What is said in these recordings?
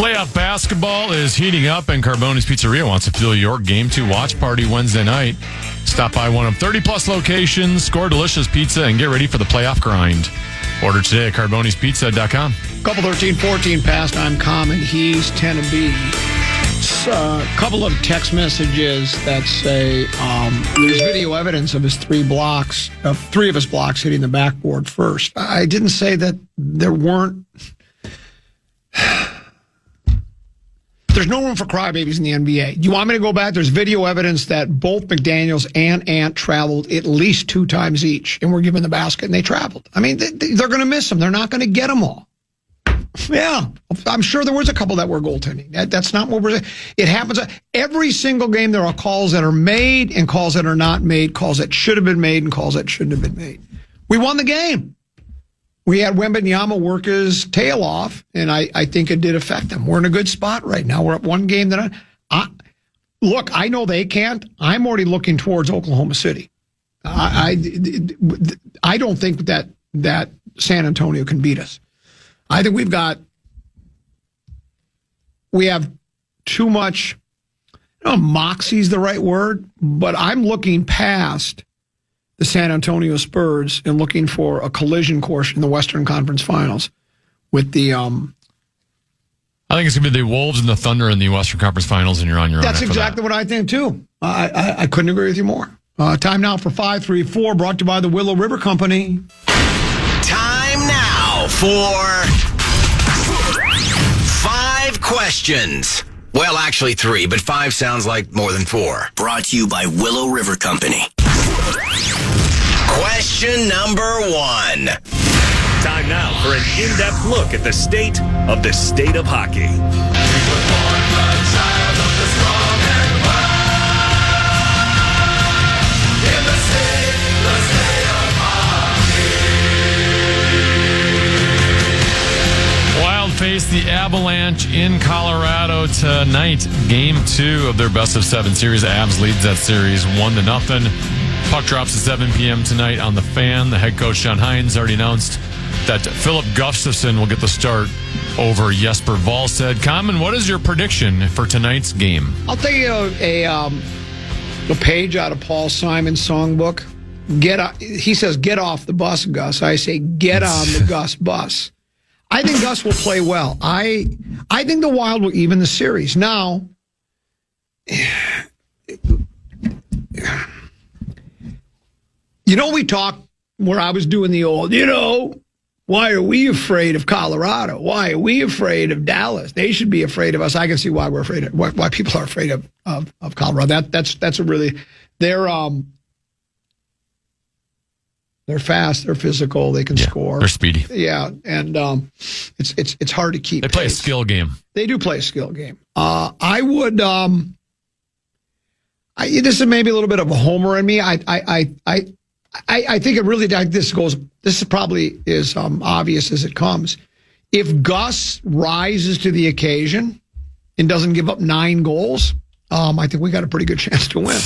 Playoff basketball is heating up, and Carboni's Pizzeria wants to fuel your Game 2 watch party Wednesday night. Stop by one of 30-plus locations, score delicious pizza, and get ready for the playoff grind. Order today at carbonispizza.com. Couple 13-14 pastime common. He's 10 and B. A couple of text messages that say there's video evidence of his three of his blocks hitting the backboard first. I didn't say that there weren't. There's no room for crybabies in the NBA. You want me to go back? There's video evidence that both McDaniels and Ant traveled at least 2 times each and were given the basket, and they traveled. I mean, they're going to miss them. They're not going to get them all. Yeah, I'm sure there was a couple that were goaltending. That's not what we're saying. It happens every single game. There are calls that are made and calls that are not made, calls that should have been made and calls that shouldn't have been made. We won the game. We had Wembanyama work his tail off, and I think it did affect them. We're in a good spot right now. We're up one game. Look, I know they can't. I'm already looking towards Oklahoma City. I don't think that San Antonio can beat us. I think we have too much, moxie's the right word, but I'm looking past the San Antonio Spurs and looking for a collision course in the Western Conference Finals with the I think it's going to be the Wolves and the Thunder in the Western Conference Finals, and you're on your own. That's exactly what I think, too. I couldn't agree with you more. Time now for 534, brought to you by the Willow River Company. Time now for 5 questions. Well, actually 3, but 5 sounds like more than 4. Brought to you by Willow River Company. Question number 1. Time now for an in-depth look at the state of hockey. Wild face the Avalanche in Colorado tonight. Game 2 of their best-of-7 series. Avs leads that series 1-0. Puck drops at 7 p.m. tonight on the Fan. The head coach, John Hines, already announced that Philip Gustafsson will get the start over Jesper Wallstedt. Common, what is your prediction for tonight's game? I'll tell you a page out of Paul Simon's songbook. He says, get off the bus, Gus. I say, get on the Gus bus. I think Gus will play well. I think the Wild will even the series. Now, we talked where I was doing the old, why are we afraid of Colorado? Why are we afraid of Dallas? They should be afraid of us. I can see why we're afraid of why people are afraid of Colorado. That's a really they're fast, they're physical, they can score. They're speedy. Yeah, and it's hard to keep. They play a skill game. They do play a skill game. I would. This is maybe a little bit of a homer in me. I think it really. This is probably as obvious as it comes. If Gus rises to the occasion and doesn't give up 9 goals, I think we got a pretty good chance to win.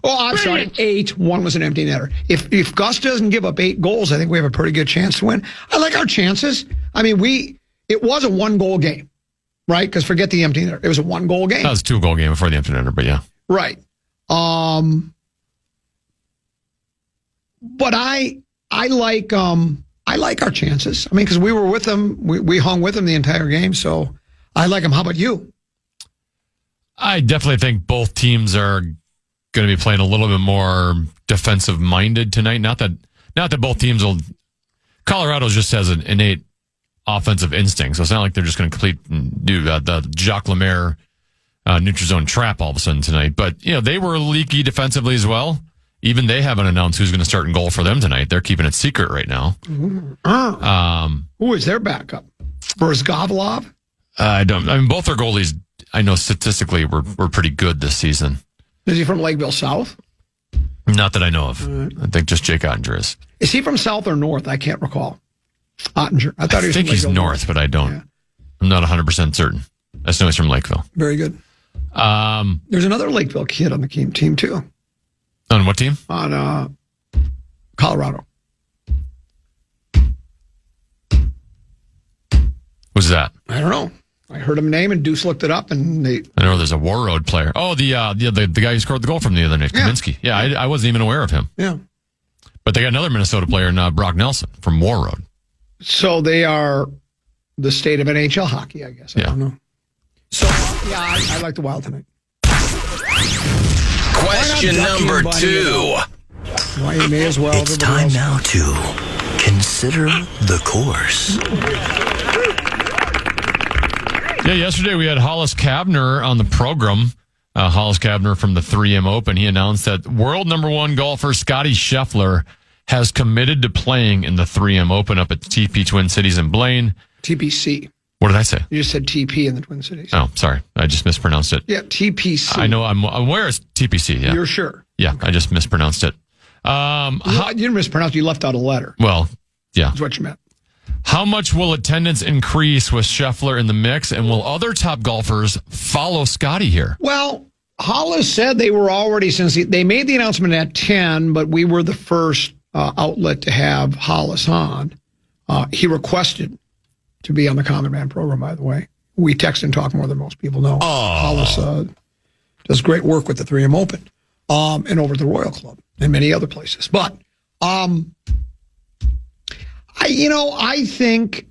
I'm sorry, 8. 1 was an empty netter. If Gus doesn't give up 8 goals, I think we have a pretty good chance to win. I like our chances. I mean, it was a 1-goal game, right? Because forget the empty netter. It was a 1-goal game. That was a 2-goal game before the empty netter, but yeah. Right. But I like our chances. I mean, because we were with them, we hung with them the entire game, so I like them. How about you? I definitely think both teams are going to be playing a little bit more defensive-minded tonight. Not that both teams will. Colorado just has an innate offensive instinct, so it's not like they're just going to do the Jacques Lemaire neutral zone trap all of a sudden tonight. But they were leaky defensively as well. Even they haven't announced who's going to start in goal for them tonight. They're keeping it secret right now. Who is their backup? Brzgavlov? Both their goalies, I know statistically, were pretty good this season. Is he from Lakeville South? Not that I know of. I think just Jake Ottinger is. Is he from South or North? I can't recall. Ottinger. I think he's North, but I don't. Yeah. I'm not 100% certain. I just know he's from Lakeville. Very good. There's another Lakeville kid on the team too. On what team? On Colorado. Who's that? I don't know. I heard him name, and Deuce looked it up, and I know there's a Warroad player. Oh, the guy who scored the goal from the other night, Kaminsky. Yeah, I wasn't even aware of him. Yeah. But they got another Minnesota player, Brock Nelson, from Warroad. So they are the state of NHL hockey, I guess. I don't know. So, yeah, I like the Wild tonight. Question number 2. Well, you may as well. It's time now to consider the course. Yeah, yesterday we had Hollis Cavner on the program. Hollis Cavner from the 3M Open. He announced that world number 1 golfer Scottie Scheffler has committed to playing in the 3M Open up at the TP Twin Cities in Blaine. TPC. What did I say? You just said TP in the Twin Cities. Oh, sorry. I just mispronounced it. Yeah, TPC. I know. I'm aware it's TPC. Yeah. You're sure? Yeah, I just mispronounced it. You didn't mispronounce. You left out a letter. Well, yeah. That's what you meant. How much will attendance increase with Scheffler in the mix, and will other top golfers follow Scottie here? Well, Hollis said they were already, since they made the announcement at 10, but we were the first outlet to have Hollis on. He requested to be on the Common Man program, by the way. We text and talk more than most people know. Hollis does great work with the 3M Open and over at the Royal Club and many other places. But I think,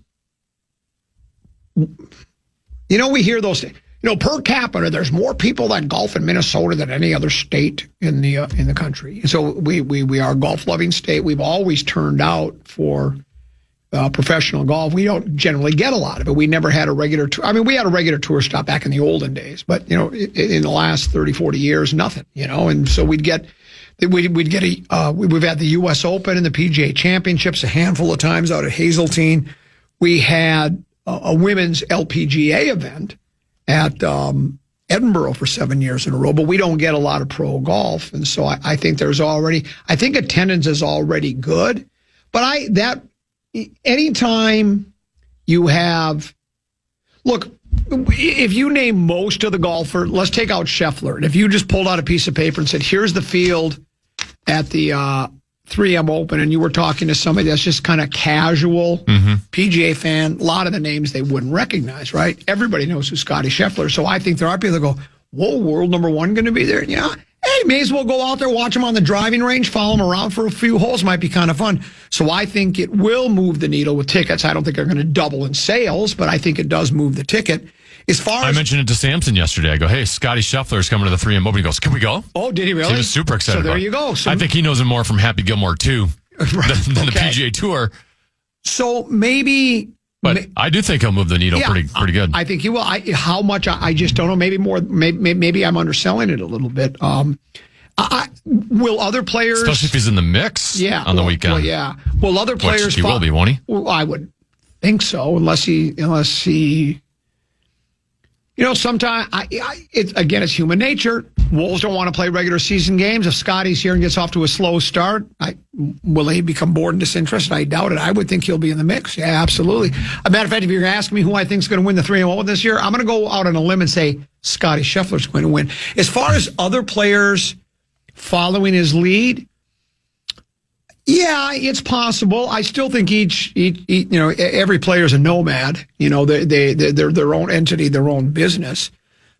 we hear those things. Per capita, there's more people that golf in Minnesota than any other state in the country. And so we are a golf-loving state. We've always turned out for professional golf. We don't generally get a lot of it. We never had a regular tour. I mean, we had a regular tour stop back in the olden days, but, in the last 30, 40 years, nothing, and so we'd get we've had the U.S. Open and the PGA Championships a handful of times out at Hazeltine. We had a women's LPGA event at Edinburgh for 7 years in a row, but we don't get a lot of pro golf. And so I think attendance is already good. But anytime you have, look, if you name most of the golfers, let's take out Scheffler. And if you just pulled out a piece of paper and said, here's the field at the 3M Open, and you were talking to somebody that's just kind of casual PGA fan, a lot of the names they wouldn't recognize, right? Everybody knows who Scottie Scheffler. So I think there are people that go, whoa, world number 1 going to be there? Yeah. Hey, may as well go out there, watch him on the driving range, follow him around for a few holes. Might be kind of fun. So I think it will move the needle with tickets. I don't think they're going to double in sales, but I think it does move the ticket. I mentioned it to Samson yesterday. I go, hey, Scottie Scheffler is coming to the 3M Open. He goes, can we go? Oh, did he really? So he was super excited. So there you go. So I think he knows him more from Happy Gilmore, too, than the PGA Tour. So maybe... But I do think he'll move the needle pretty good. I think he will. How much? I just don't know. Maybe more. Maybe I'm underselling it a little bit. Will other players, especially if he's in the mix, on the weekend? Well, yeah. Will other players? Which he will be, won't he? Well, I would think so, unless he. Sometimes it's human nature. Wolves don't want to play regular season games. If Scottie's here and gets off to a slow start, will he become bored and disinterested? I doubt it. I would think he'll be in the mix. Yeah, absolutely. A matter of fact, if you're going to ask me who I think is going to win the 3M Open this year, I'm going to go out on a limb and say Scottie Scheffler's going to win. As far as other players following his lead, yeah, it's possible. I still think every player is a nomad. They're their own entity, their own business.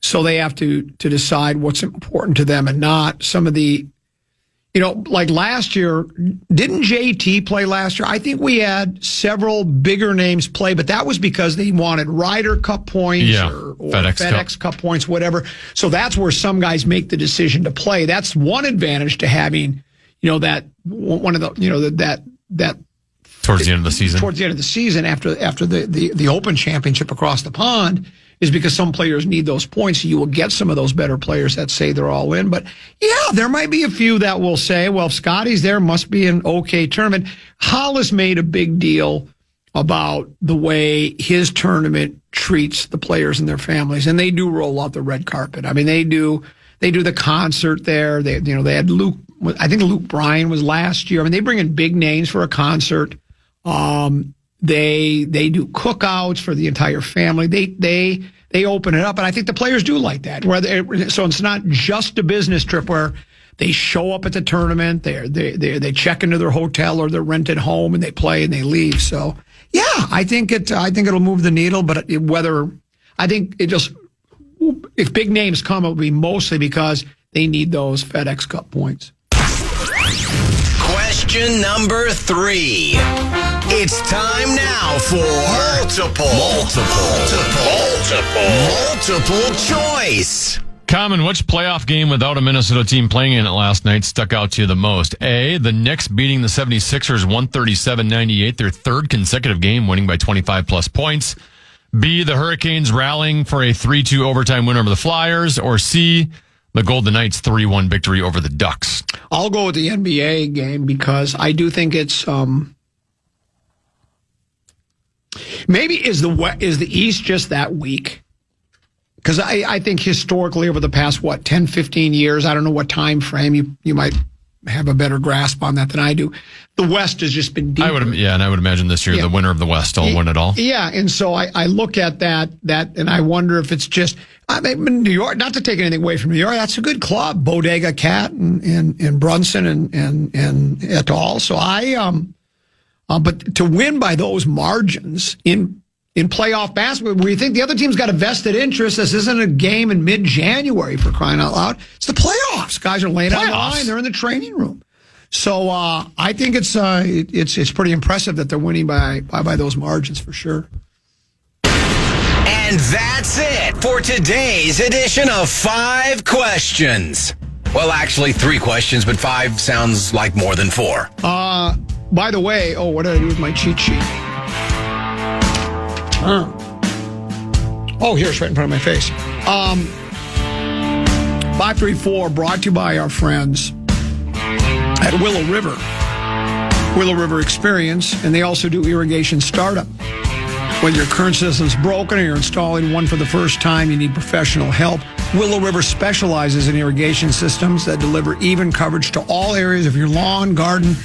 So they have to decide what's important to them and not. Some of the, like last year, didn't JT play last year? I think we had several bigger names play, but that was because they wanted Ryder Cup points or FedEx Cup points, whatever. So that's where some guys make the decision to play. That's one advantage to having, that one of the, that towards the end of the season. Towards the end of the season, after the Open Championship across the pond, is because some players need those points. So you will get some of those better players that say they're all in. But yeah, there might be a few that will say, well, if Scottie's there, must be an okay tournament. Hollis made a big deal about the way his tournament treats the players and their families, and they do roll out the red carpet. I mean, they do the concert there. They had Luke. I think Luke Bryan was last year. I mean, they bring in big names for a concert. They do cookouts for the entire family. They open it up, and I think the players do like that. So it's not just a business trip where they show up at the tournament, they check into their hotel or their rented home, and they play and they leave. So yeah, I think it'll move the needle. But I think if big names come, it will be mostly because they need those FedEx Cup points. Question number 3. It's time now for multiple choice. Common, which playoff game without a Minnesota team playing in it last night stuck out to you the most? A, the Knicks beating the 76ers 137-98, their third consecutive game, winning by 25-plus points. B, the Hurricanes rallying for a 3-2 overtime win over the Flyers. Or C, the Golden Knights 3-1 victory over the Ducks. I'll go with the NBA game because I do think it's maybe is the East just that weak? Because I think historically over the past, 10, 15 years, I don't know what time frame, you might have a better grasp on that than I do. The West has just been deeper. And I would imagine this year the winner of the West will win it all. Yeah, and so I look at that, and I wonder if it's just, New York, not to take anything away from New York, that's a good club. Bodega Cat and Brunson and et al. So but to win by those margins in playoff basketball, where you think the other team's got a vested interest, this isn't a game in mid-January for crying out loud. It's the playoffs. Guys are laying on the line. They're in the training room. So I think it's pretty impressive that they're winning by those margins for sure. And that's it for today's edition of 5 questions. Well, actually 3 questions, but 5 sounds like more than 4. By the way, what did I do with my cheat sheet? Here it's right in front of my face. 534 brought to you by our friends at Willow River Experience, and they also do irrigation startup. Whether your current system's broken or you're installing one for the first time, you need professional help. Willow River specializes in irrigation systems that deliver even coverage to all areas of your lawn, garden,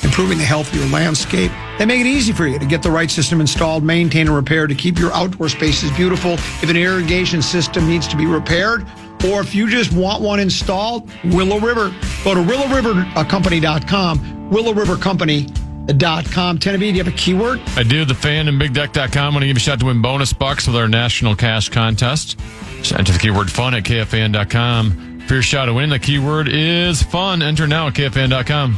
improving the health of your landscape. They make it easy for you to get the right system installed, maintain, and repaired to keep your outdoor spaces beautiful. If an irrigation system needs to be repaired, or if you just want one installed, Willow River. Go to willowrivercompany.com, willowrivercompany.com. Tenavy, do you have a keyword? I do. The Fan and BigDeck.com. Want to give you a shot to win bonus bucks with our national cash contest. Just enter the keyword fun at KFAN.com. For your shot to win, the keyword is fun. Enter now at KFAN.com.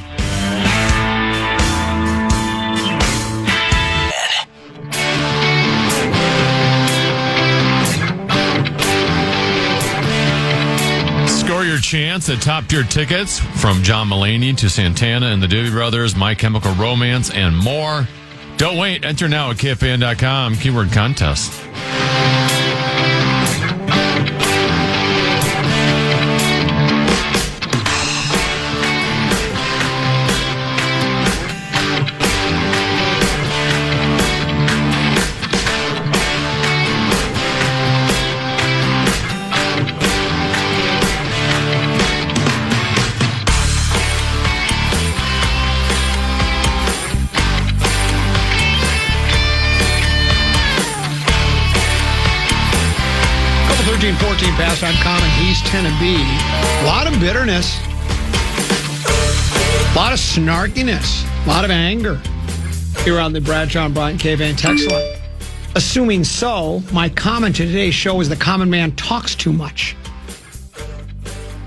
Your chance at top-tier tickets from John Mulaney to Santana and the Doobie Brothers, My Chemical Romance, and more. Don't wait. Enter now at KFAN.com. Keyword contest. And 14 pastime common East Tennessee. A lot of bitterness, a lot of snarkiness, a lot of anger here on the Bradshaw and Bryant KFAN text line. Assuming so, my comment to today's show is the common man talks too much.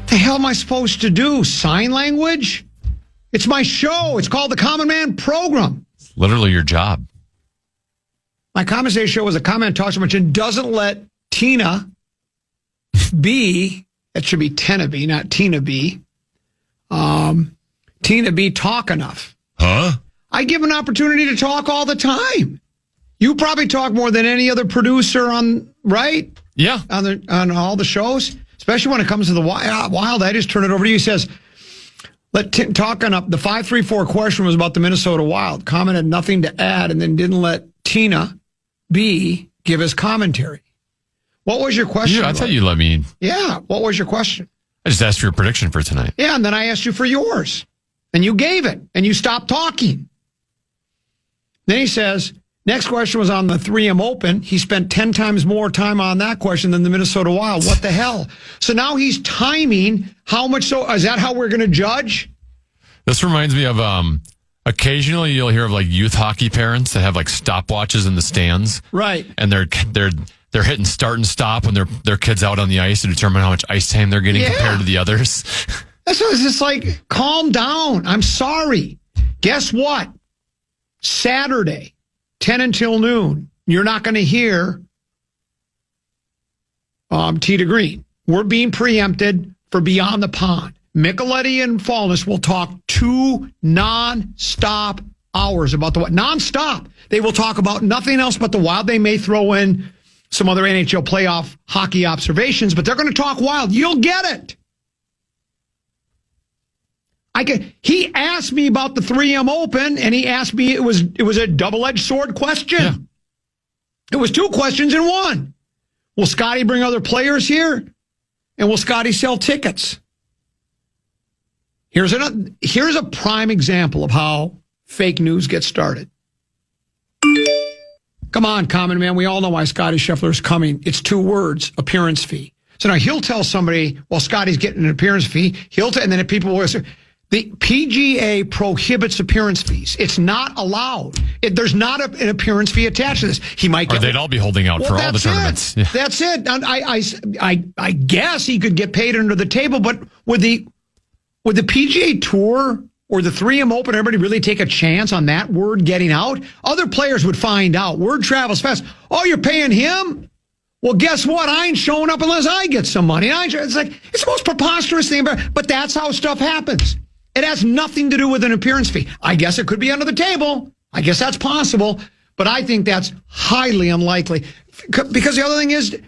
The hell am I supposed to do? Sign language? It's my show. It's called the Common Man Program. It's literally your job. My comment today's show is the common man talks too much and doesn't let Tina B, that should be Tina B, not Tina B. Tina B talk enough. Huh? I give an opportunity to talk all the time. You probably talk more than any other producer on, right? Yeah. On all the shows, especially when it comes to the Wild. I just turn it over to you. He says, talk enough. The 534 question was about the Minnesota Wild. Comment had nothing to add and then didn't let Tina B give his commentary. What was your question? I thought you let me. Yeah. What was your question? I just asked for your prediction for tonight. Yeah, and then I asked you for yours. And you gave it. And you stopped talking. Then he says, next question was on the 3M Open. He spent 10 times more time on that question than the Minnesota Wild. What the hell? So now he's timing how much. So is that how we're going to judge? This reminds me of occasionally you'll hear of like youth hockey parents that have like stopwatches in the stands. Right. And they're they're hitting start and stop when their kids out on the ice to determine how much ice time they're getting compared to the others. So it's just like, calm down. I'm sorry. Guess what? Saturday, 10 until noon, you're not going to hear Tee to Green. We're being preempted for Beyond the Pond. Micheletti and Fallness will talk 2 non-stop hours about the Wild. Non-stop. They will talk about nothing else but the Wild. They may throw in some other NHL playoff hockey observations, but they're going to talk Wild. You'll get it. He asked me about the 3M Open, and he asked me, it was a double-edged sword question. Yeah. It was 2 questions in one. Will Scottie bring other players here? And will Scottie sell tickets? Here's a prime example of how fake news gets started. Come on, Common Man. We all know why Scottie Scheffler is coming. It's 2 words, appearance fee. So now he'll tell somebody, well, Scottie's getting an appearance fee. And then if people will say, the PGA prohibits appearance fees. It's not allowed. There's not an appearance fee attached to this. He might get. Or they'd all be holding out for all the tournaments. Yeah. That's it. I guess he could get paid under the table, but would the PGA Tour or the 3M Open, everybody really take a chance on that word getting out? Other players would find out. Word travels fast. Oh, you're paying him? Well, guess what? I ain't showing up unless I get some money. It's the most preposterous thing, but that's how stuff happens. It has nothing to do with an appearance fee. I guess it could be under the table. I guess that's possible, but I think that's highly unlikely. Because the other thing is,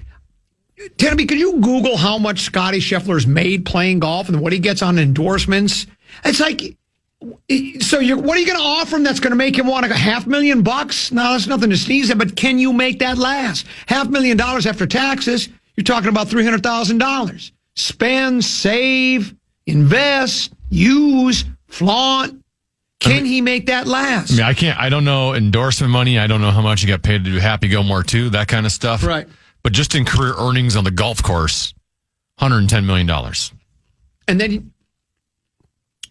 Tenneby, could you Google how much Scottie Scheffler's made playing golf and what he gets on endorsements? It's like, so what are you going to offer him that's going to make him want $500,000? No, that's nothing to sneeze at, but can you make that last? $500,000 after taxes, you're talking about $300,000. Spend, save, invest, use, flaunt. Can he make that last? I don't know endorsement money. I don't know how much you got paid to do Happy Gilmore too, that kind of stuff. Right. But just in career earnings on the golf course, $110 million. And then,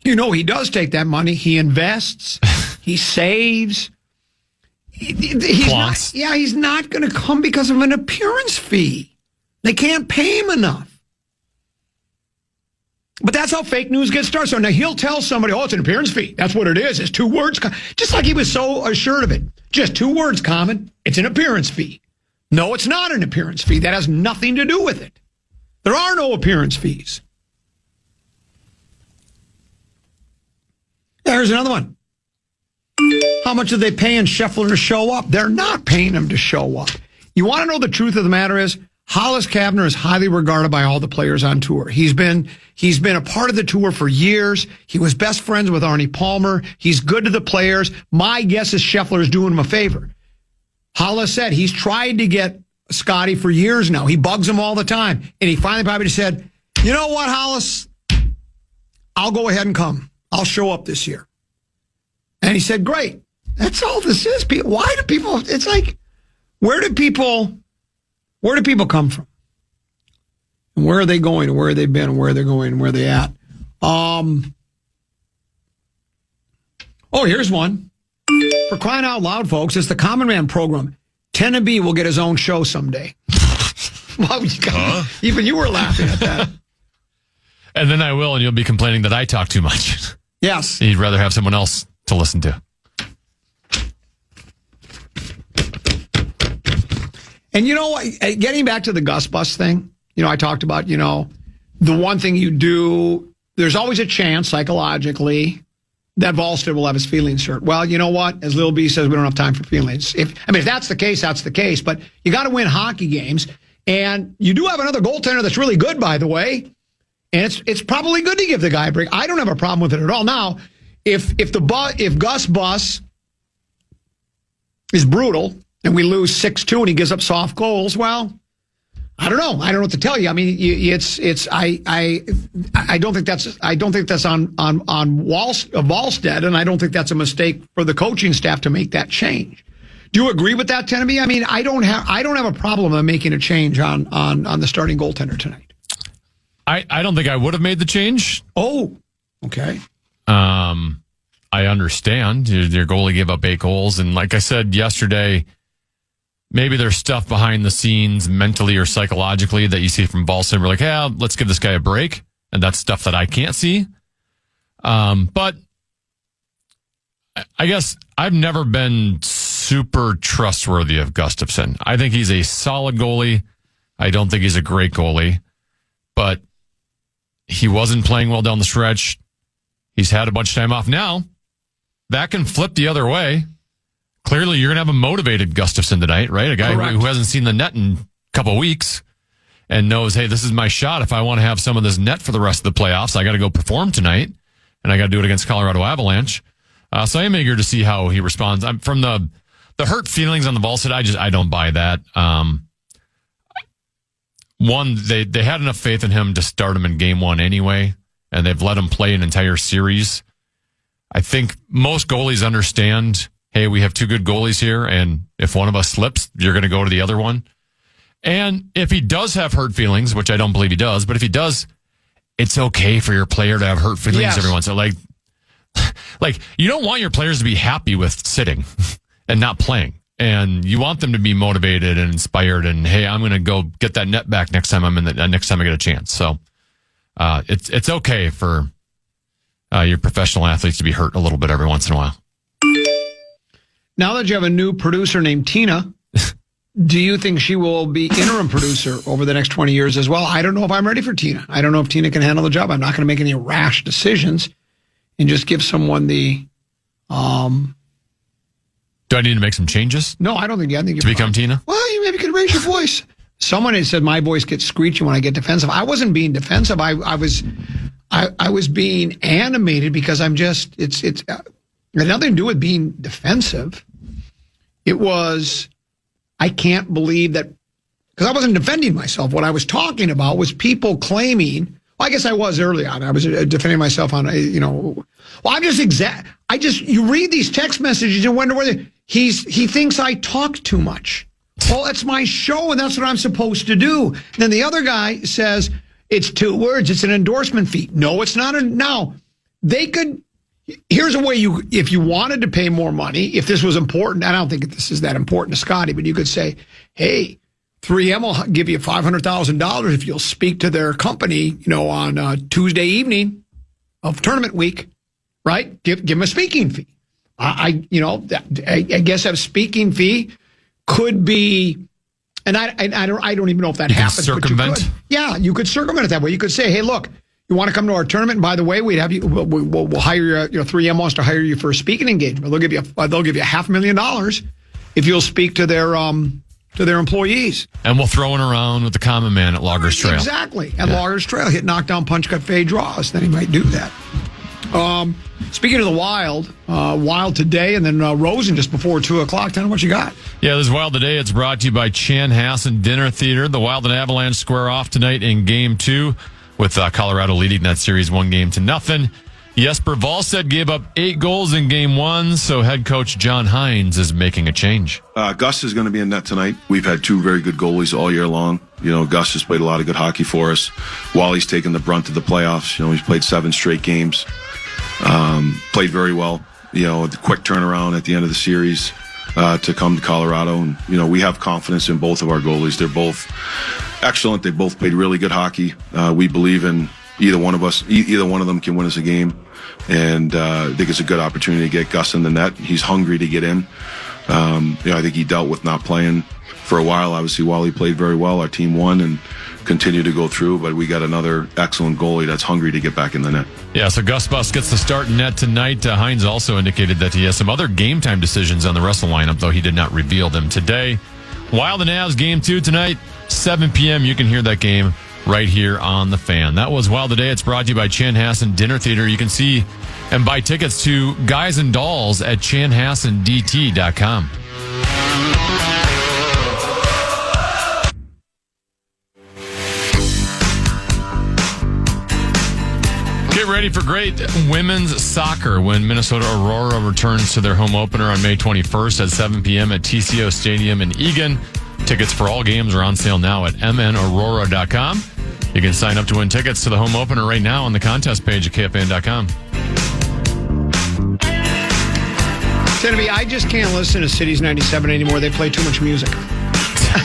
he does take that money. He invests. He saves. He's not going to come because of an appearance fee. They can't pay him enough. But that's how fake news gets started. So now he'll tell somebody, it's an appearance fee. That's what it is. It's 2 words. Just like he was so assured of it. Just 2 words, Common. It's an appearance fee. No, it's not an appearance fee. That has nothing to do with it. There are no appearance fees. There's another one. How much are they paying Scheffler to show up? They're not paying him to show up. You want to know the truth of the matter is, Hollis Cavner is highly regarded by all the players on tour. He's been a part of the tour for years. He was best friends with Arnie Palmer. He's good to the players. My guess is Scheffler is doing him a favor. Hollis said he's tried to get Scottie for years now. He bugs him all the time. And he finally probably just said, you know what, Hollis? I'll go ahead and come. I'll show up this year. And he said, great. That's all this is. Why do people, it's like, where do people come from? And where are they going? And where have they been? And where they're going? And where they at? Here's one. For crying out loud, folks, it's the Common Man program. Tenneby will get his own show someday. Well, even you were laughing at that. And then I will, and you'll be complaining that I talk too much. Yes. You'd rather have someone else to listen to. And you know what? Getting back to the Gus Bus thing, I talked about, the one thing you do, there's always a chance psychologically that Volstead will have his feelings hurt. Well, you know what? As Lil B says, we don't have time for feelings. If that's the case, that's the case. But you got to win hockey games. And you do have another goaltender that's really good, by the way. And it's probably good to give the guy a break. I don't have a problem with it at all. Now, if Gus Bus is brutal and we lose 6-2 and he gives up soft goals, well, I don't know. I don't know what to tell you. I mean, I don't think that's on Volstead, and I don't think that's a mistake for the coaching staff to make that change. Do you agree with that, Tenneby? I mean, I don't have a problem with making a change on the starting goaltender tonight. I don't think I would have made the change. Oh, okay. I understand your goalie gave up 8 goals, and like I said yesterday, maybe there's stuff behind the scenes mentally or psychologically that you see from Volson. We're like, yeah, let's give this guy a break. And that's stuff that I can't see. But I guess I've never been super trustworthy of Gustafsson. I think he's a solid goalie. I don't think he's a great goalie, but he wasn't playing well down the stretch. He's had a bunch of time off. Now, that can flip the other way. Clearly, you're going to have a motivated Gustafsson tonight, right? A guy who hasn't seen the net in a couple of weeks and knows, hey, this is my shot. If I want to have some of this net for the rest of the playoffs, I got to go perform tonight, and I got to do it against Colorado Avalanche. So I am eager to see how he responds. From the hurt feelings on the ball side, I don't buy that. One, they had enough faith in him to start him in game one anyway, and they've let him play an entire series. I think most goalies understand, hey, we have two good goalies here, and if one of us slips, you're going to go to the other one. And if he does have hurt feelings, which I don't believe he does, but if he does, it's okay for your player to have hurt feelings every once in a while. Like, you don't want your players to be happy with sitting and not playing. And you want them to be motivated and inspired and, hey, I'm going to go get that net back next time next time I get a chance. So it's okay for your professional athletes to be hurt a little bit every once in a while. Now that you have a new producer named Tina, do you think she will be interim producer over the next 20 years as well? I don't know if I'm ready for Tina. I don't know if Tina can handle the job. I'm not going to make any rash decisions and just give someone the... Do I need to make some changes? No, I don't think. I think you're to become fine. Tina. Well, you maybe could raise your voice. Someone had said my voice gets screechy when I get defensive. I wasn't being defensive. I was being animated because I'm just. It had nothing to do with being defensive. It was. I can't believe that because I wasn't defending myself. What I was talking about was people claiming. Well, I guess I was early on. I was defending myself on, Well, I'm just you read these text messages and wonder whether he thinks I talk too much. Well, that's my show and that's what I'm supposed to do. And then the other guy says, it's 2 words. It's an endorsement fee. No, it's not. Now, they could, here's a way if you wanted to pay more money, if this was important, I don't think this is that important to Scottie, but you could say, hey, 3M will give you $500,000 if you'll speak to their company, on Tuesday evening of tournament week, right? Give them a speaking fee. I guess a speaking fee could be, and I don't even know if that happens. Circumvent. But you could. Yeah, you could circumvent it that way. You could say, hey, look, you want to come to our tournament? And by the way, we'd have you. We'll hire you. 3M wants to hire you for a speaking engagement. They'll give you $500,000 if you'll speak to their employees. And we'll throw it around with the common man at Loggers Trail. Exactly. At Loggers Trail, hit knockdown, punch, cut, fade, draws. Then he might do that. Speaking of the Wild today, and then Rosen just before 2 o'clock. Tell me what you got. Yeah, this Wild today. It's brought to you by Chanhassen Dinner Theater. The Wild and Avalanche square off tonight in Game 2 with Colorado leading that series 1-0. Jesper Wallstedt gave up 8 goals in Game 1, so head coach John Hines is making a change. Gus is going to be in net tonight. We've had 2 very good goalies all year long. Gus has played a lot of good hockey for us. Wally's taken the brunt of the playoffs. He's played 7 straight games. Played very well. The quick turnaround at the end of the series to come to Colorado. And, we have confidence in both of our goalies. They're both excellent. They both played really good hockey. We believe in either one of them can win us a game. And I think it's a good opportunity to get Gus in the net. He's hungry to get in. I think he dealt with not playing for a while. Obviously, Wally played very well. Our team won and continued to go through, but we got another excellent goalie that's hungry to get back in the net. Yeah, so Gus Bus gets the start in net tonight. Hines also indicated that he has some other game time decisions on the rest of the lineup, though he did not reveal them today. Wild and Avs Game 2 tonight, 7 p.m. You can hear that game right here on the Fan. That was Wild Today. It's brought to you by Chanhassen Dinner Theater. You can see and buy tickets to Guys and Dolls at chanhassendt.com. Get ready for great women's soccer when Minnesota Aurora returns to their home opener on May 21st at 7 p.m. at TCO Stadium in Eagan. Tickets for all games are on sale now at mnaurora.com. You can sign up to win tickets to the home opener right now on the contest page at KFAN.com. I just can't listen to Cities 97 anymore. They play too much music.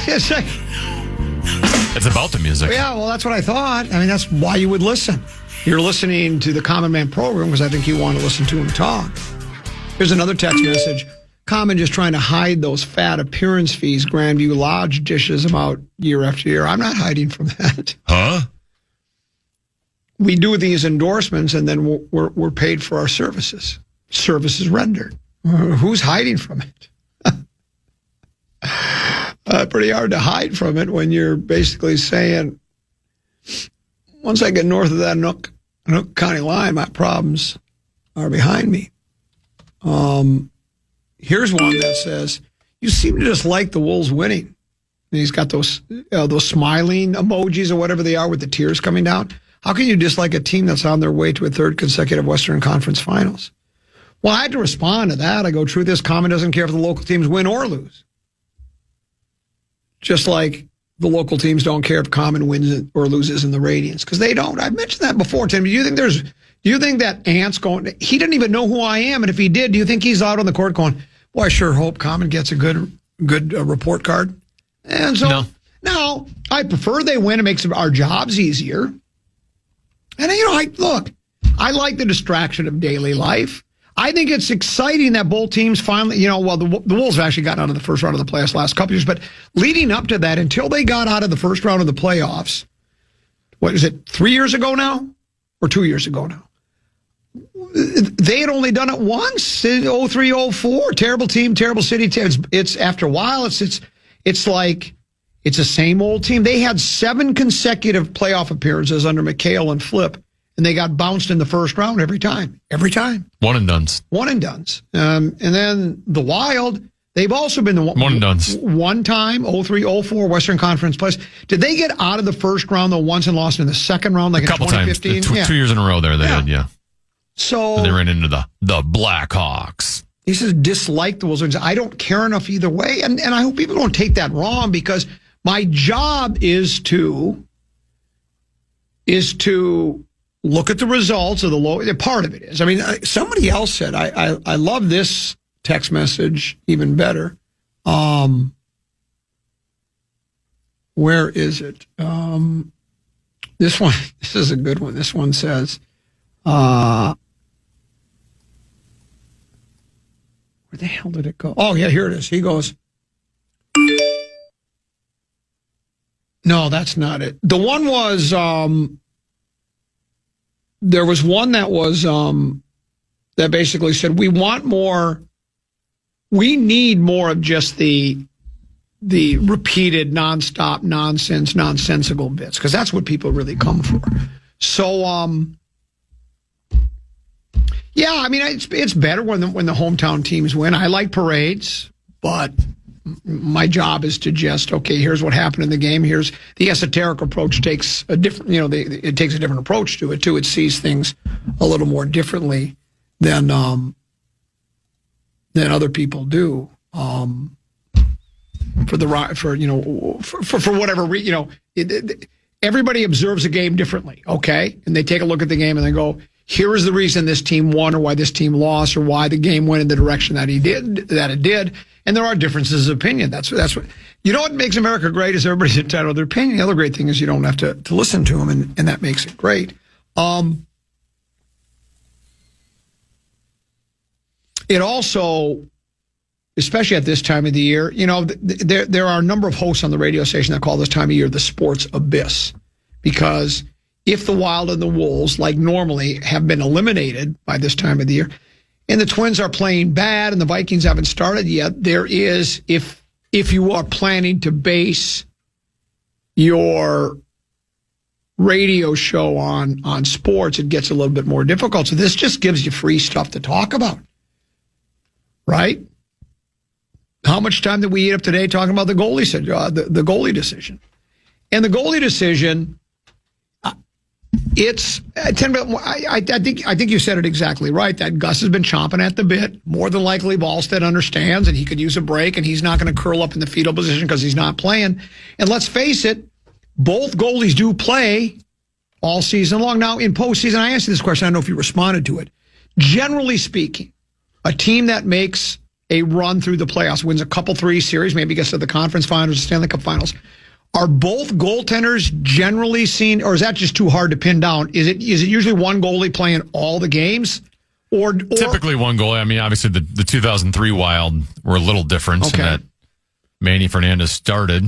It's like, It's about the music. yeah, well, that's what I thought. I mean, that's why you would listen. You're listening to the Common Man program because I think you want to listen to him talk. Here's another text message. Common just trying to hide those fat appearance fees Grandview Lodge dishes about year after year. I'm not hiding from that. Huh? We do these endorsements and then we're paid for our services. Services rendered. Who's hiding from it? Pretty hard to hide from it when you're basically saying, once I get north of that Nook County line, my problems are behind me. Here's one that says, you seem to just like the Wolves winning. And he's got those smiling emojis or whatever they are with the tears coming down. How can you dislike a team that's on their way to a third consecutive Western Conference Finals? Well, I had to respond to that. I go, true, this Common doesn't care if the local teams win or lose. Just like the local teams don't care if Common wins or loses in the ratings, because they don't. I've mentioned that before, Tim. Do you think that Ant's going? He didn't even know who I am, and if he did, do you think he's out on the court going, "Boy, I sure hope Common gets a good report card"? And so, no, I prefer they win. It makes our jobs easier. And I like the distraction of daily life. I think it's exciting that both teams finally, the Wolves have actually gotten out of the first round of the playoffs the last couple years, but leading up to that, until they got out of the first round of the playoffs, what is it, 3 years ago now? Or 2 years ago now? They had only done it once in 03, 04. Terrible team, terrible city. It's after a while, it's like it's the same old team. They had 7 consecutive playoff appearances under McHale and Flip, and they got bounced in the first round every time. Every time. One and dones. And then the Wild, they've also been the one and dones. One time, 03, 04, Western Conference playoffs. Did they get out of the first round though once and lost in the second round, like a couple in 2015? times. 2 years in a row there, they did, yeah. So and they ran into the Blackhawks. He says, dislike the Wolves. I don't care enough either way. And I hope people don't take that wrong, because my job is to look at the results of the low. Part of it is. I mean, somebody else said, I love this text message even better. Where is it? This one, this is a good one. This one says, where the hell did it go? Oh, yeah, here it is. He goes, no, that's not it. The one was, there was one that was, that basically said, we need more of just the repeated, nonstop, nonsensical bits, because that's what people really come for. So, yeah, I mean, it's better when the hometown teams win. I like parades, but my job is to just, okay, here's what happened in the game. Here's the esoteric approach takes a different, it takes a different approach to it too. It sees things a little more differently than other people do. For whatever reason, everybody observes a game differently, okay? And they take a look at the game and they go, here is the reason this team won, or why this team lost, or why the game went in the direction that it did. And there are differences of opinion. That's what, what makes America great is everybody's entitled to their opinion. The other great thing is you don't have to listen to them, and that makes it great. It also, especially at this time of the year, there are a number of hosts on the radio station that call this time of year the sports abyss, because if the Wild and the Wolves, like normally, have been eliminated by this time of the year, and the Twins are playing bad and the Vikings haven't started yet, there is, if you are planning to base your radio show on sports, it gets a little bit more difficult. So this just gives you free stuff to talk about, right? How much time did we eat up today talking about the goalie decision? And the goalie decision, I think you said it exactly right, that Gus has been chomping at the bit. More than likely, Ballstead understands, and he could use a break, and he's not going to curl up in the fetal position because he's not playing. And let's face it, both goalies do play all season long. Now, in postseason, I asked you this question. I don't know if you responded to it. Generally speaking, a team that makes a run through the playoffs, wins a couple 3 series, maybe gets to the conference finals, Stanley Cup finals. Are both goaltenders generally seen, or is that just too hard to pin down? Is it usually one goalie playing all the games? Or typically one goalie. I mean, obviously the 2003 Wild were a little different in that Manny Fernandez started,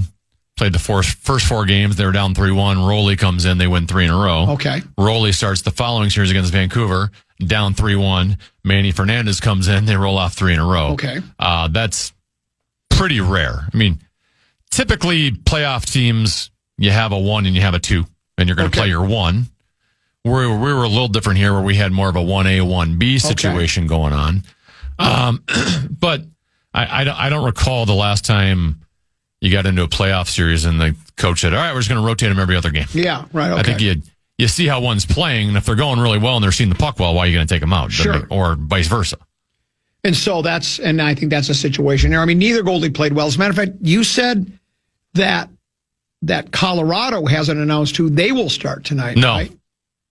played the first 4 games. They were down 3-1. Roley comes in. They win 3 in a row. Okay. Roley starts the following series against Vancouver, down 3-1. Manny Fernandez comes in. They roll off 3 in a row. Okay. That's pretty rare. I mean, typically playoff teams, you have a 1 and you have a 2, and you're going to play your 1. We were a little different here where we had more of a 1A, 1B situation going on. But I don't recall the last time you got into a playoff series and the coach said, all right, we're just going to rotate them every other game. Yeah, right. Okay. I think you see how one's playing, and if they're going really well and they're seeing the puck well, why are you going to take them out? Sure. Or vice versa. And so and I think that's a situation there. I mean, neither goalie played well. As a matter of fact, you said that Colorado hasn't announced who they will start tonight. No, right?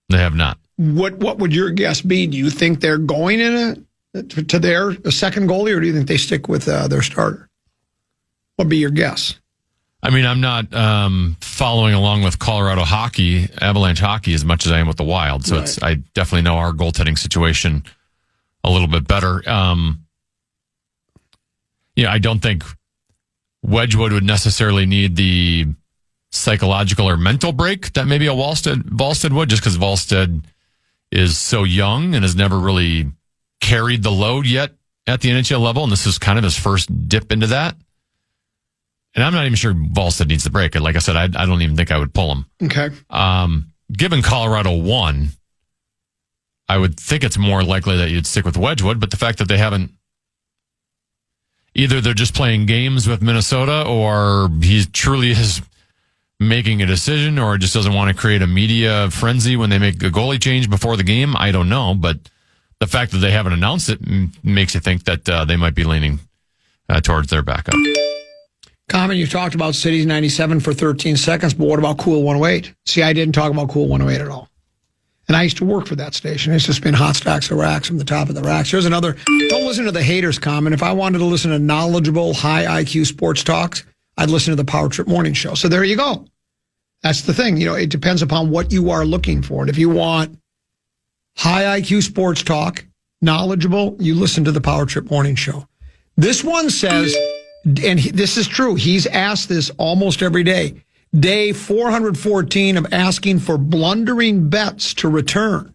They have not. What would your guess be? Do you think they're going to their second goalie, or do you think they stick with their starter? What would be your guess? I mean, I'm not following along with Colorado hockey, Avalanche hockey, as much as I am with the Wild. So I definitely know our goaltending situation a little bit better. I don't think Wedgwood would necessarily need the psychological or mental break that maybe a Wallstead would, just because Wallstead is so young and has never really carried the load yet at the NHL level, and this is kind of his first dip into that. And I'm not even sure Wallstead needs the break. Like I said, I don't even think I would pull him. Okay. Given Colorado won, I would think it's more likely that you'd stick with Wedgwood, but the fact that they haven't, either they're just playing games with Minnesota, or he truly is making a decision, or just doesn't want to create a media frenzy when they make a goalie change before the game. I don't know, but the fact that they haven't announced it makes you think that they might be leaning towards their backup. Common, you talked about Cities 97 for 13 seconds, but what about Cool 108? See, I didn't talk about Cool 108 at all. And I used to work for that station. It's just been hot stocks of racks from the top of the racks. There's another, don't listen to the haters, Common. If I wanted to listen to knowledgeable, high IQ sports talks, I'd listen to the Power Trip Morning Show. So there you go. That's the thing. It depends upon what you are looking for. And if you want high IQ sports talk, knowledgeable, you listen to the Power Trip Morning Show. This one says, and this is true, he's asked this almost every day. Day 414 of asking for blundering bets to return.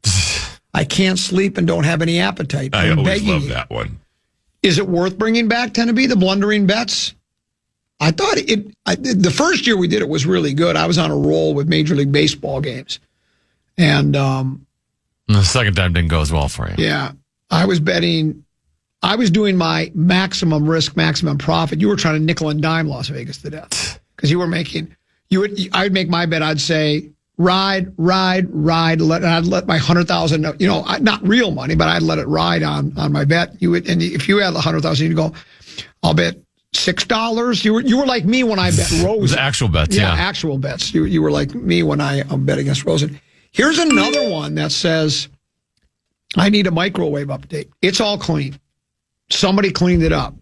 I can't sleep and don't have any appetite. I always love that one. Is it worth bringing back, Tenneby, the blundering bets? I thought the first year we did it was really good. I was on a roll with Major League Baseball games. And the second time didn't go as well for you. Yeah. I was doing my maximum risk, maximum profit. You were trying to nickel and dime Las Vegas to death. Because you were making... I'd make my bet. I'd say ride. I'd let my 100,000. Not real money, but I'd let it ride on my bet. And if you had 100,000, you'd go, I'll bet $6. You were like me when I bet Rosen. It was actual bets, yeah. Actual bets. You were like me when I bet against Rosen. Here's another one that says, I need a microwave update. It's all clean. Somebody cleaned it up.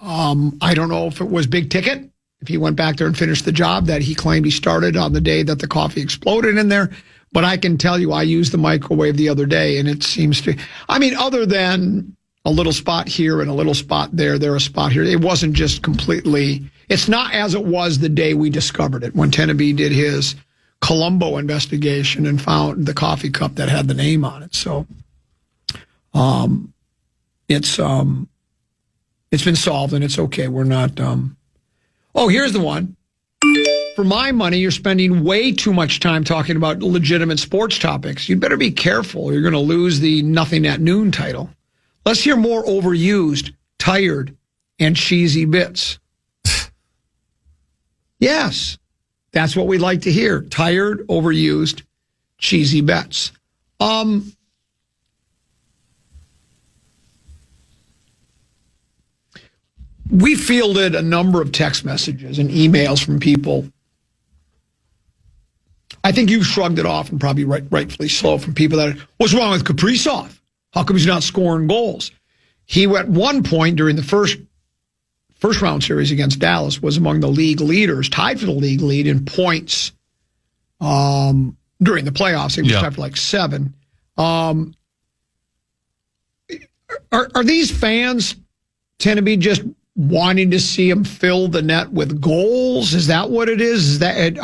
I don't know if it was big ticket. If he went back there and finished the job that he claimed he started on the day that the coffee exploded in there. But I can tell you, I used the microwave the other day, and it seems to, other than a little spot here and a little spot there, a spot here, it wasn't just completely, it's not as it was the day we discovered it, when Tenneby did his Columbo investigation and found the coffee cup that had the name on it. So it's been solved, and it's okay. We're not... Oh, here's the one. For my money, you're spending way too much time talking about legitimate sports topics. You'd better be careful. You're going to lose the Nothing at Noon title. Let's hear more overused, tired, and cheesy bits. Yes, that's what we'd like to hear. Tired, overused, cheesy bets. We fielded a number of text messages and emails from people. I think you shrugged it off, and probably rightfully so, from people that, what's wrong with Kaprizov? How come he's not scoring goals? He, at one point during the first round series against Dallas, was among the league leaders, tied for the league lead in points during the playoffs. He was tied for like 7. Are these fans tend to be just wanting to see him fill the net with goals? Is that what it is? Is that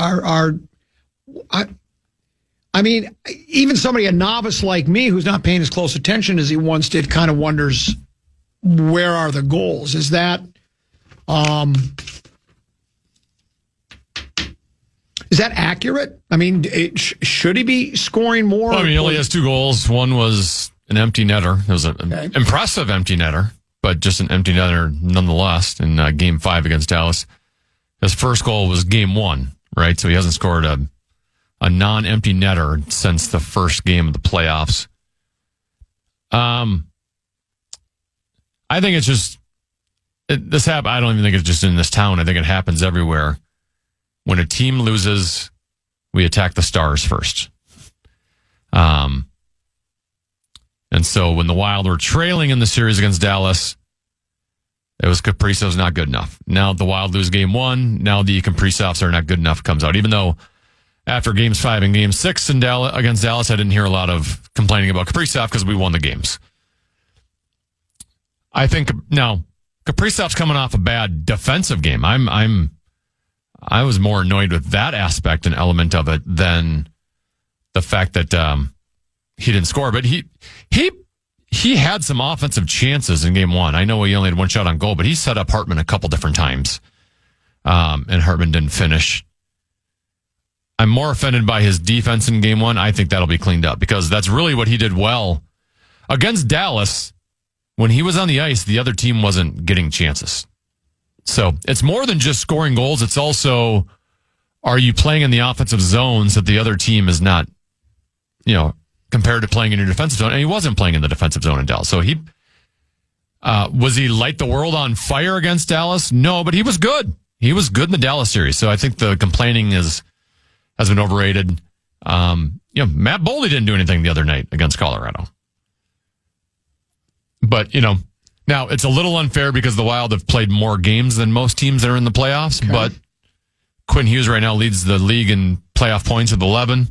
I mean, even somebody, a novice like me, who's not paying as close attention as he once did, kind of wonders, where are the goals? Is that accurate? I mean, should he be scoring more? Well, I mean, he only has 2 goals. One was an empty netter. It was an impressive empty netter, but just an empty netter nonetheless in Game 5 against Dallas. His first goal was Game 1, right? So he hasn't scored a non-empty netter since the first game of the playoffs. I think it's just this happen. I don't even think it's just in this town. I think it happens everywhere. When a team loses, we attack the Stars first. And so when the Wild were trailing in the series against Dallas, it was Kaprizov's not good enough. Now the Wild lose Game 1. Now the Kaprizovs are not good enough comes out. Even though after Games 5 and Game 6 against Dallas, I didn't hear a lot of complaining about Kaprizov because we won the games. I think now Kaprizov's coming off a bad defensive game. I was more annoyed with that aspect and element of it than the fact that he didn't score. But he had some offensive chances in Game 1. I know he only had 1 shot on goal, but he set up Hartman a couple different times, and Hartman didn't finish. I'm more offended by his defense in Game 1. I think that'll be cleaned up because that's really what he did well. Against Dallas, when he was on the ice, the other team wasn't getting chances. So it's more than just scoring goals. It's also, are you playing in the offensive zones that the other team is not, compared to playing in your defensive zone? And he wasn't playing in the defensive zone in Dallas. So was he light the world on fire against Dallas? No, but he was good. He was good in the Dallas series. So I think the complaining has been overrated. Matt Boldy didn't do anything the other night against Colorado. But, now it's a little unfair because the Wild have played more games than most teams that are in the playoffs. Okay. But Quinn Hughes right now leads the league in playoff points with 11.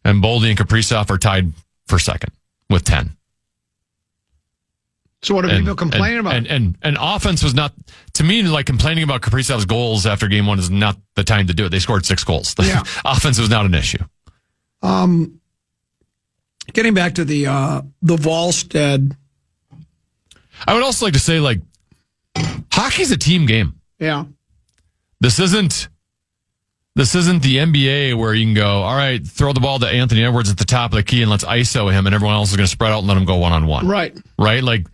And Boldy and Kaprizov are tied for second with 10. So what are people complaining about? And offense was not, to me, like complaining about Kaprizov's goals after Game 1 is not the time to do it. They scored 6 goals. The offense was not an issue. Getting back to the Wallstead. I would also like to say, hockey's a team game. Yeah. This isn't the NBA where you can go, all right, throw the ball to Anthony Edwards at the top of the key and let's ISO him and everyone else is going to spread out and let him go one-on-one. Right. Right?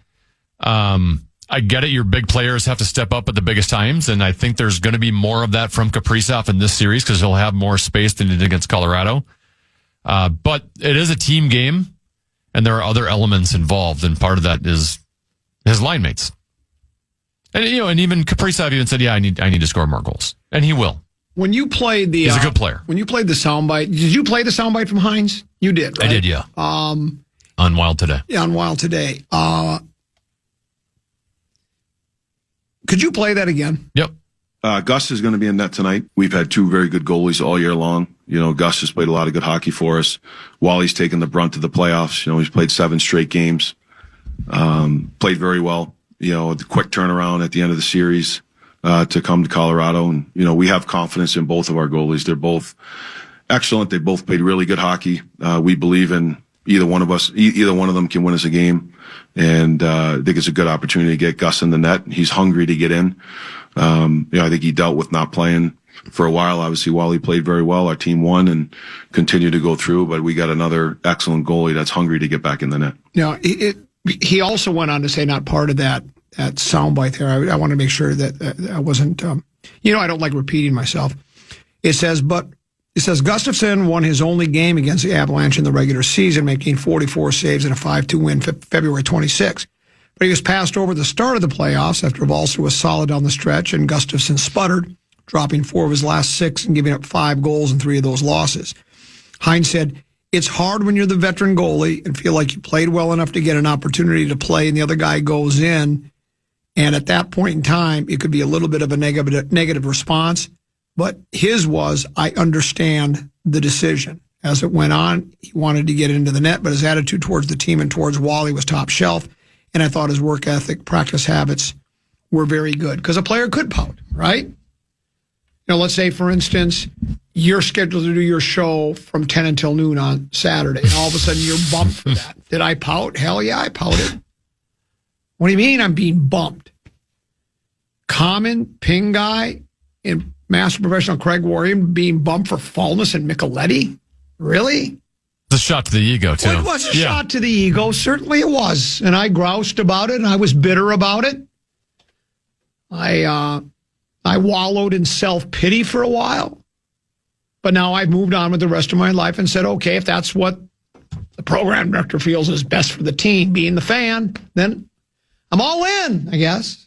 I get it. Your big players have to step up at the biggest times, and I think there's going to be more of that from Kaprizov in this series because he'll have more space than he did against Colorado. But it is a team game, and there are other elements involved, and part of that is his line mates. And and even Kaprizov even said, "Yeah, I need to score more goals," and he will. When you played he's a good player. When you played the soundbite, did you play the soundbite from Hines? You did, right? I did, yeah. On Wild Today. Yeah, on Wild Today. Could you play that again? Yep. Gus is going to be in net tonight. We've had 2 very good goalies all year long. Gus has played a lot of good hockey for us. Wally's taken the brunt of the playoffs. He's played 7 straight games. Played very well. The quick turnaround at the end of the series to come to Colorado. And, we have confidence in both of our goalies. They're both excellent. They both played really good hockey. We believe in either one of them can win us a game. And I think it's a good opportunity to get Gus in the net. He's hungry to get in. I think he dealt with not playing for a while. Obviously, Wally played very well. Our team won and continued to go through. But we got another excellent goalie that's hungry to get back in the net. He also went on to say, not part of that soundbite there. I want to make sure that I wasn't, I don't like repeating myself. It says Gustafsson won his only game against the Avalanche in the regular season, making 44 saves in a 5-2 win February 26. But he was passed over at the start of the playoffs after Valser was solid down the stretch and Gustafsson sputtered, dropping 4 of his last 6 and giving up 5 goals in 3 of those losses. Hines said, it's hard when you're the veteran goalie and feel like you played well enough to get an opportunity to play and the other guy goes in. And at that point in time, it could be a little bit of a negative response. But his was, I understand the decision. As it went on, he wanted to get into the net, but his attitude towards the team and towards Wally was top shelf. And I thought his work ethic, practice habits were very good. Because a player could pout, right? Let's say, for instance, you're scheduled to do your show from 10 until noon on Saturday, and all of a sudden you're bumped for that. Did I pout? Hell yeah, I pouted. What do you mean I'm being bumped? Common ping guy in Master Professional Craig Warrior being bumped for Fallness and Micheletti? Really? It's a shot to the ego, too. Well, it was a shot to the ego. Certainly it was. And I groused about it, and I was bitter about it. I wallowed in self-pity for a while. But now I've moved on with the rest of my life and said, okay, if that's what the program director feels is best for the team, being the fan, then I'm all in, I guess.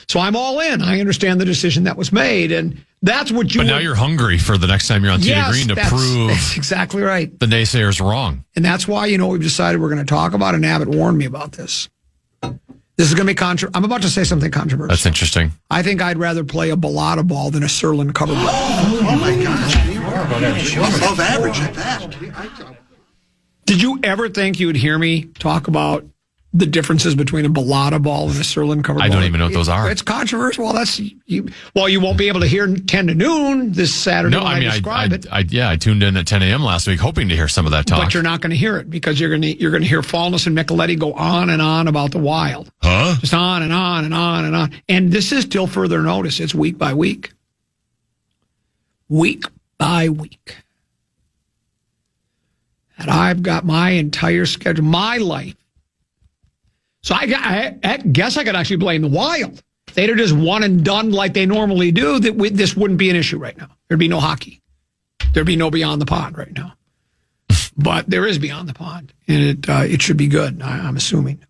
So I'm all in. I understand the decision that was made, and that's what you... But now you're hungry for the next time you're on Tee to Green to prove... That's exactly right. The naysayers wrong. And that's why, we've decided we're going to talk about, and Abbott warned me about this. This is going to be I'm about to say something controversial. That's interesting. I think I'd rather play a Bellata ball than a Surlin cover ball. Oh my gosh. You're above average at that. Did you ever think you would hear me talk about the differences between a Bellata ball and a Surlin cover ball? I don't even know what those are. It's controversial. Well, you won't be able to hear 10 to noon this Saturday when I describe it. I tuned in at 10 a.m. last week hoping to hear some of that talk. But you're not going to hear it because you're going to hear Fallness and Micheletti go on and on about the Wild. Huh? Just on and on and on and on. And this is till further notice. It's week by week. Week by week. And I've got my entire schedule, my life. So I guess I could actually blame the Wild. If they'd have just won and done like they normally do, this wouldn't be an issue right now. There'd be no hockey. There'd be no Beyond the Pond right now. But there is Beyond the Pond, and it should be good, I'm assuming.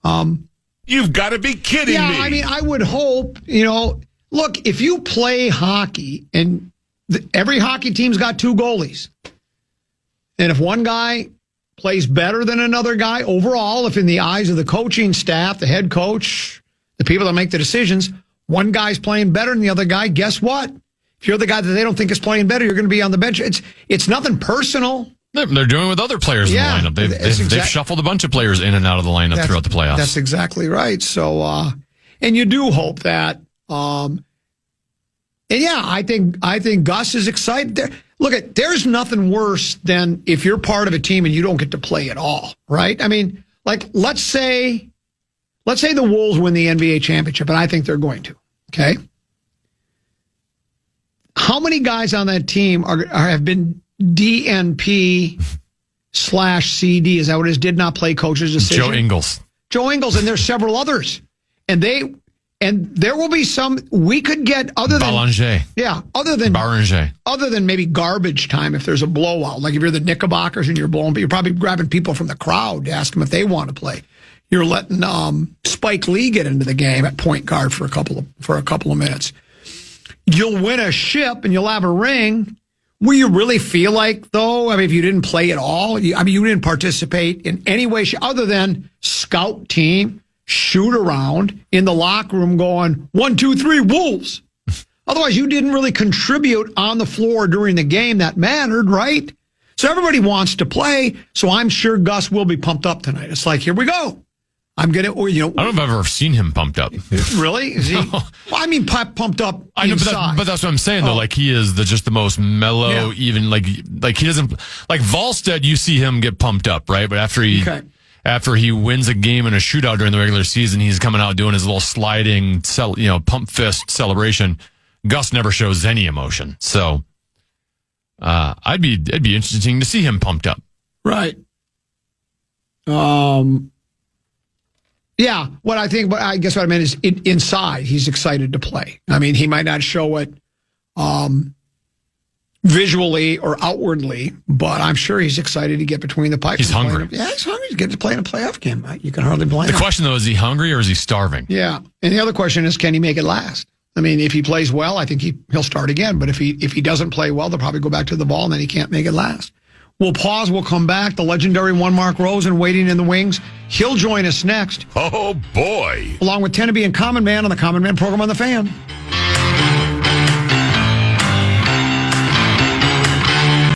You've got to be kidding me. Yeah, I mean, I would hope, look, if you play hockey, and every hockey team's got two goalies, and if one guy plays better than another guy overall, if in the eyes of the coaching staff, the head coach, the people that make the decisions, one guy's playing better than the other guy, guess what? If you're the guy that they don't think is playing better, you're going to be on the bench. It's nothing personal. They're doing it with other players in the lineup. They've shuffled a bunch of players in and out of the lineup throughout the playoffs. That's exactly right. So, and you do hope that, and yeah, I think Gus is excited. Look, there's nothing worse than if you're part of a team and you don't get to play at all, right? I mean, like, let's say the Wolves win the NBA championship, and I think they're going to, okay? How many guys on that team have been DNP/CD? Is that what it is? Did not play coach's decision? Joe Ingles, and there's several others. And there will be some we could get other than Balanger. Yeah, other than maybe garbage time if there's a blowout. Like if you're the Knickerbockers and you're blowing, but you're probably grabbing people from the crowd to ask them if they want to play. You're letting Spike Lee get into the game at point guard for a couple of minutes. You'll win a ship and you'll have a ring. Will you really feel like, though, I mean, if you didn't play at all, you didn't participate in any way other than scout team, shoot around in the locker room going, 1, 2, 3, Wolves. Otherwise, you didn't really contribute on the floor during the game that mattered, right? So everybody wants to play, so I'm sure Gus will be pumped up tonight. It's like, here we go. I'm going to, I don't know if I've ever seen him pumped up. Really? Is he? Well, I mean, pumped up inside. But that's what I'm saying, though. Like, he is just the most mellow, even, like he doesn't, like Volstead, you see him get pumped up, right? But after he wins a game in a shootout during the regular season, he's coming out doing his little sliding, pump fist celebration. Gus never shows any emotion. So, it'd be interesting to see him pumped up. Right. Yeah, I guess what I meant is inside, he's excited to play. I mean, he might not show it visually or outwardly, but I'm sure he's excited to get between the pipes. He's hungry. He's hungry to get to play in a playoff game. You can hardly blame him. The question, though, is he hungry or is he starving? Yeah, and the other question is, can he make it last? I mean, if he plays well, I think he'll start again. But if he doesn't play well, they'll probably go back to the ball, and then he can't make it last. We'll pause. We'll come back. The legendary one Mark Rosen waiting in the wings. He'll join us next, Oh, boy. along with Teneby and Common Man on the Common Man program on The Fan.